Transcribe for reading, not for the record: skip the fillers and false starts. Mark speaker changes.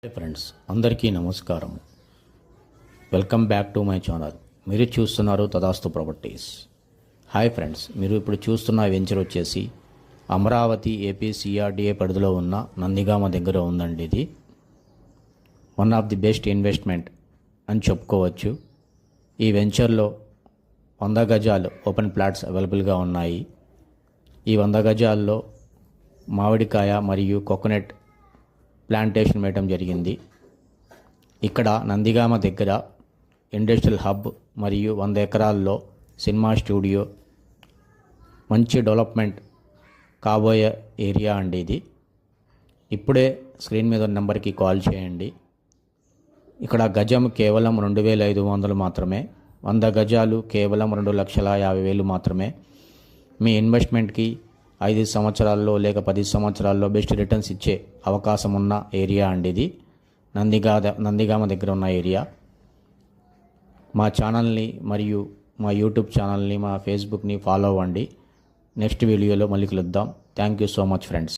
Speaker 1: Hi friends, అందరికీ నమస్కారం. Welcome back to my channel. మీరు చూస్తున్నారు తదాస్తు ప్రాపర్టీస్. హాయ్ ఫ్రెండ్స్, మీరు ఇప్పుడు చూస్తున్న వెంచర్ వచ్చేసి అమరావతి ఏపీ సిఆర్డిఏ పరిధిలో ఉన్న నందిగామ దగ్గర ఉందండి. ఇది one of the best investment అని చెప్పుకోవచ్చు. ఈ వెంచర్లో 100 గజాలు ఓపెన్ ప్లాట్స్ అవైలబుల్గా ఉన్నాయి. ఈ 100 గజాల్లో మామిడికాయ మరియు కోకోనట్ ప్లాంటేషన్ వేయటం జరిగింది. ఇక్కడ నందిగామ దగ్గర ఇండస్ట్రియల్ హబ్ మరియు 100 ఎకరాల్లో సినిమా స్టూడియో, మంచి డెవలప్మెంట్ కాబోయే ఏరియా అండి ఇది. ఇప్పుడే స్క్రీన్ మీద ఉన్న నెంబర్కి కాల్ చేయండి. ఇక్కడ గజం కేవలం 2,500 మాత్రమే. 100 గజాలు కేవలం 2,50,000 మాత్రమే. మీ ఇన్వెస్ట్మెంట్కి 5 సంవత్సరాల్లో లేక 10 సంవత్సరాల్లో బెస్ట్ రిటర్న్స్ ఇచ్చే అవకాశం ఉన్న ఏరియా అండి ఇది. నందిగామ దగ్గర ఉన్న ఏరియా. మా ఛానల్ని మరియు మా యూట్యూబ్ ఛానల్ని, మా ఫేస్బుక్ని ఫాలో అవ్వండి. నెక్స్ట్ వీడియోలో మళ్ళీ కలుద్దాం. Thank you so much friends.